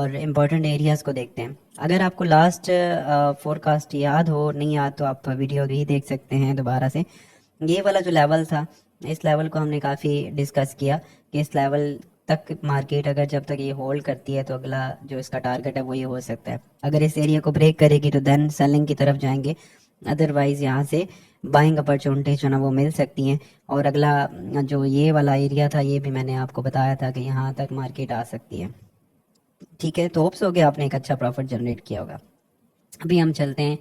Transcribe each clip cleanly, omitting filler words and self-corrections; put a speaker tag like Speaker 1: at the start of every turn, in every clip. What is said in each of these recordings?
Speaker 1: और important areas को देखते हैं। अगर आपको लास्ट फोरकास्ट याद हो, नहीं याद तो आप वीडियो भी देख सकते हैं दोबारा से। ये वाला जो लेवल था, इस लेवल को हमने काफ़ी डिस्कस किया कि इस लेवल तक मार्केट अगर जब तक ये होल्ड करती है तो अगला जो इसका टारगेट है वो ये हो सकता है। अगर इस एरिया को ब्रेक करेगी तो देन सेलिंग की तरफ जाएंगे, अदरवाइज यहाँ से बाइंग अपॉर्चुनिटी जो ना वो मिल सकती हैं। और अगला जो ये वाला एरिया था, ये भी मैंने आपको बताया था कि यहाँ तक मार्केट आ सकती है। ठीक है, तो होप्स हो गया आपने एक अच्छा प्रॉफिट जनरेट किया होगा। अभी हम चलते हैं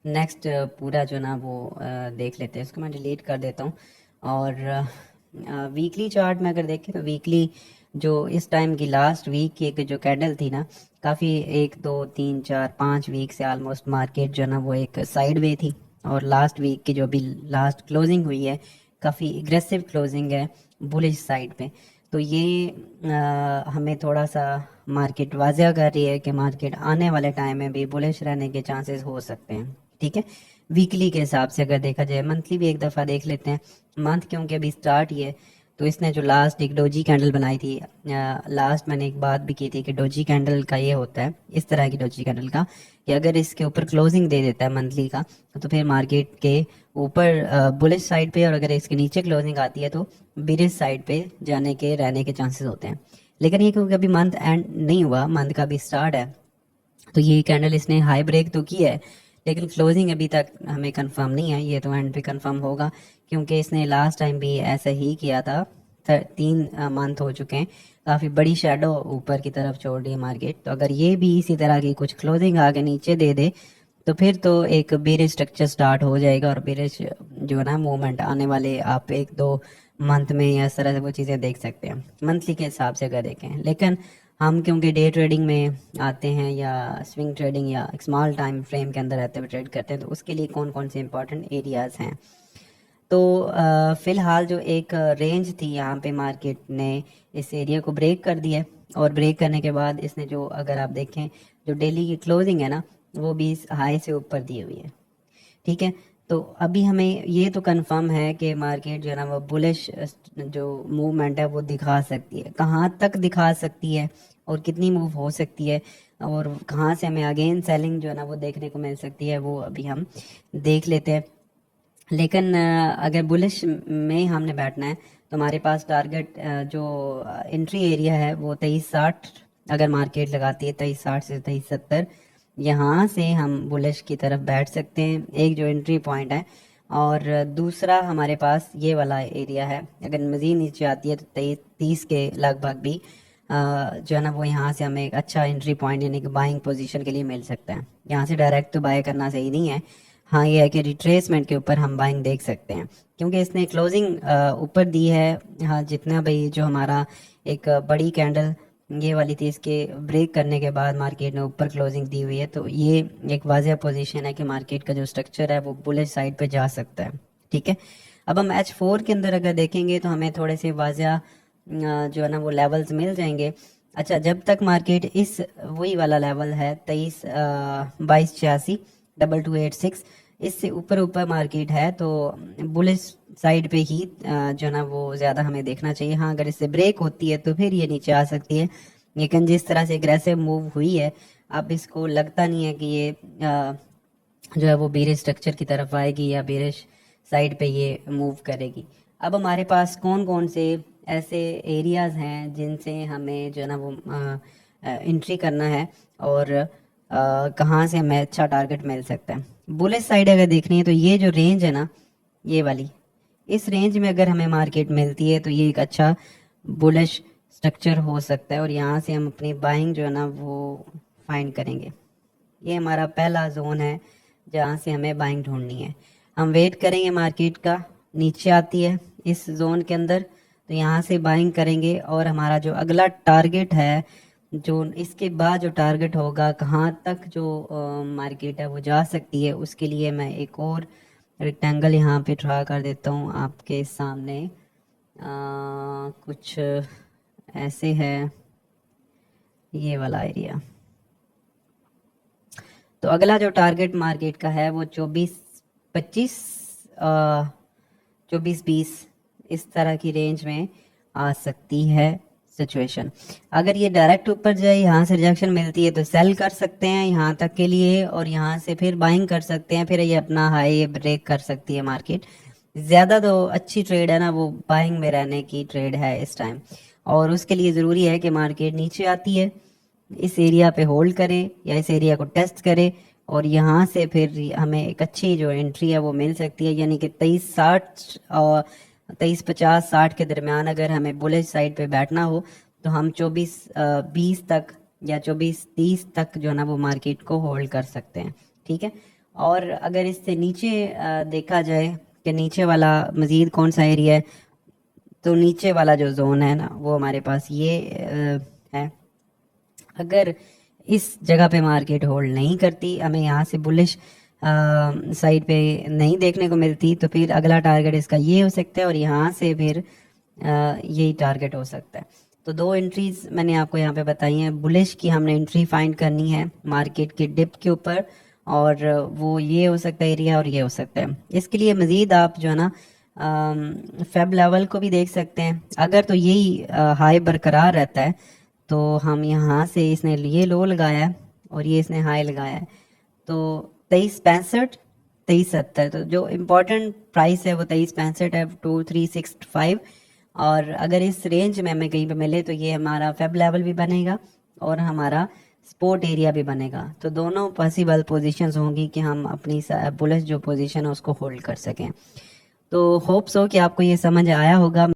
Speaker 1: नेक्स्ट पूरा जो ना वो देख लेते हैं। इसको मैं डिलीट कर देता हूँ। और वीकली चार्ट में अगर देखें तो वीकली जो इस टाइम की लास्ट वीक की एक जो कैंडल थी ना, काफ़ी 1 2 3 4 5 वीक से ऑलमोस्ट मार्केट जो ना वो एक साइड वे थी। और लास्ट वीक की जो अभी लास्ट क्लोजिंग हुई है, काफ़ी एग्रेसिव क्लोजिंग है बुलिश साइड पे। तो ये हमें थोड़ा सा मार्केट वाजिया कर रही है कि मार्केट आने वाले टाइम में भी बुलिश रहने के चांसेस हो सकते हैं। ठीक है, वीकली के हिसाब से अगर देखा जाए, मंथली भी एक दफ़ा देख लेते हैं। मंथ क्योंकि अभी स्टार्ट ही है, तो इसने जो लास्ट एक डोजी कैंडल बनाई थी, लास्ट मैंने एक बात भी की थी कि डोजी कैंडल का ये होता है, इस तरह की डोजी कैंडल का, कि अगर इसके ऊपर क्लोजिंग दे देता है मंथली का, तो फिर मार्केट के ऊपर बुलिश साइड पे, और अगर इसके नीचे क्लोजिंग आती है तो बिरिश साइड पे जाने के रहने के चांसेस होते हैं। लेकिन ये क्योंकि अभी मंथ एंड नहीं हुआ, मंथ का भी स्टार्ट है, तो ये कैंडल इसने हाई ब्रेक तो की है, लेकिन क्लोजिंग अभी तक हमें कंफर्म नहीं है। ये तो एंड पे कंफर्म होगा, क्योंकि इसने लास्ट टाइम भी ऐसा ही किया था। 3 मंथ हो चुके हैं, काफ़ी बड़ी शेडो ऊपर की तरफ छोड़ रही है मार्केट। तो अगर ये भी इसी तरह की कुछ क्लोजिंग आगे नीचे दे दे तो फिर तो एक बेरिश स्ट्रक्चर स्टार्ट हो जाएगा, और बेरिश जो है ना मूवमेंट आने वाले आप 1 2 मंथ में या इस तरह से वो चीज़ें देख सकते हैं मंथली के हिसाब से अगर देखें। लेकिन हम क्योंकि डे ट्रेडिंग में आते हैं या स्विंग ट्रेडिंग या स्मॉल टाइम फ्रेम के अंदर रहते हुए ट्रेड करते हैं, तो उसके लिए कौन कौन से इंपॉर्टेंट एरियाज़ हैं। तो फ़िलहाल जो एक रेंज थी यहाँ पे, मार्केट ने इस एरिया को ब्रेक कर दिया है। और ब्रेक करने के बाद इसने जो, अगर आप देखें, जो डेली की क्लोजिंग है ना, वो भी इस हाई से ऊपर दी हुई है। ठीक है, तो अभी हमें ये तो कंफर्म है कि मार्केट जो है ना वो बुलिश जो मूवमेंट है वो दिखा सकती है। कहाँ तक दिखा सकती है और कितनी मूव हो सकती है, और कहाँ से हमें अगेन सेलिंग जो है ना वो देखने को मिल सकती है, वो अभी हम देख लेते हैं। लेकिन अगर बुलिश में हमने बैठना है तो हमारे पास टारगेट जो एंट्री एरिया है वो 2360, अगर मार्केट लगाती है 2360 से 2370, यहाँ से हम बुलिश की तरफ बैठ सकते हैं, एक जो एंट्री पॉइंट है। और दूसरा हमारे पास ये वाला एरिया है, अगर मज़ीद नीचे आती है तो 2330 के लगभग भी जो है ना वो यहाँ से हमें एक अच्छा एंट्री पॉइंट यानी कि बाइंग पोजीशन के लिए मिल सकता है। यहाँ से डायरेक्ट तो बाय करना सही नहीं है। हाँ, ये है कि रिट्रेसमेंट के ऊपर हम बाइंग देख सकते हैं, क्योंकि इसने क्लोजिंग ऊपर दी है। हाँ, जितना भाई जो हमारा एक बड़ी कैंडल ये वाली थी, इसके ब्रेक करने के बाद मार्केट ने ऊपर क्लोजिंग दी हुई है, तो ये एक वाजिया पोजीशन है कि मार्केट का जो स्ट्रक्चर है वो बुलिश साइड पे जा सकता है। ठीक है, अब हम H4 के अंदर अगर देखेंगे तो हमें थोड़े से वाजिया जो है ना वो लेवल्स मिल जाएंगे। अच्छा, जब तक मार्केट इस वही वाला लेवल है 22 22 86 2286, इससे ऊपर ऊपर मार्केट है तो बुलिश साइड पे ही जो ना वो ज़्यादा हमें देखना चाहिए। हाँ, अगर इससे ब्रेक होती है तो फिर ये नीचे आ सकती है, लेकिन जिस तरह से एग्रेसिव मूव हुई है, अब इसको लगता नहीं है कि ये जो है वो बेरिश स्ट्रक्चर की तरफ आएगी या बेरिश साइड पे ये मूव करेगी। अब हमारे पास कौन कौन से ऐसे एरियाज हैं जिनसे हमें जो है ना वो एंट्री करना है, और कहाँ से हमें अच्छा टारगेट मिल सकता है। बुलिश साइड अगर देखनी है तो ये जो रेंज है ना, ये वाली, इस रेंज में अगर हमें मार्केट मिलती है तो ये एक अच्छा बुलिश स्ट्रक्चर हो सकता है, और यहाँ से हम अपनी बाइंग जो है ना वो फाइंड करेंगे। ये हमारा पहला जोन है जहाँ से हमें बाइंग ढूंढनी है। हम वेट करेंगे मार्केट का नीचे आती है इस जोन के अंदर, तो यहाँ से बाइंग करेंगे। और हमारा जो अगला टारगेट है, जो इसके बाद जो टारगेट होगा, कहाँ तक जो मार्केट है वो जा सकती है, उसके लिए मैं एक और रेक्टेंगल यहाँ पे ड्रा कर देता हूँ आपके सामने। कुछ ऐसे है ये वाला एरिया। तो अगला जो टारगेट मार्केट का है वो 24 25, 24 20 इस तरह की रेंज में आ सकती है सिचुएशन। अगर ये डायरेक्ट ऊपर जाए, यहाँ से रिजेक्शन मिलती है तो सेल कर सकते हैं यहाँ तक के लिए, और यहाँ से फिर बाइंग कर सकते हैं, फिर ये अपना हाई ब्रेक कर सकती है मार्केट। ज़्यादा तो अच्छी ट्रेड है ना वो बाइंग में रहने की ट्रेड है इस टाइम, और उसके लिए ज़रूरी है कि मार्केट नीचे आती है, इस एरिया पे होल्ड करे या इस एरिया को टेस्ट करे, और यहाँ से फिर हमें एक अच्छी जो एंट्री है वो मिल सकती है। यानी कि 23.60 और 23.50-60 के दरमियान अगर हमें बुलिश साइड पे बैठना हो तो हम 24.20 तक या 24.30 तक जो है ना वो मार्केट को होल्ड कर सकते हैं। ठीक है, और अगर इससे नीचे देखा जाए कि नीचे वाला मज़ीद कौन सा एरिया है, तो नीचे वाला जो जोन है ना वो हमारे पास ये है। अगर इस जगह पे मार्केट होल्ड नहीं करती, हमें यहाँ से बुलिश साइड पे नहीं देखने को मिलती, तो फिर अगला टारगेट इसका ये हो सकता है, और यहाँ से फिर यही टारगेट हो सकता है। तो दो एंट्रीज मैंने आपको यहाँ पे बताई हैं। बुलिश की हमने एंट्री फाइंड करनी है मार्केट के डिप के ऊपर, और वो ये हो सकता है एरिया और ये हो सकता है। इसके लिए मज़ीद आप जो है ना फेब लेवल को भी देख सकते हैं। अगर तो यही हाई बरकरार रहता है तो हम यहाँ से, इसने ये लो लगाया है और ये इसने हाई लगाया है, तो 23.65 23.70, तो जो इम्पोर्टेंट प्राइस है वो 23.65 है, 2365। और अगर इस रेंज में हमें कहीं पे मिले तो ये हमारा फेब लेवल भी बनेगा और हमारा सपोर्ट एरिया भी बनेगा। तो दोनों पॉसिबल पोजीशंस होंगी कि हम अपनी बुलिश जो पोजीशन है उसको होल्ड कर सकें। तो होप्स हो कि आपको ये समझ आया होगा।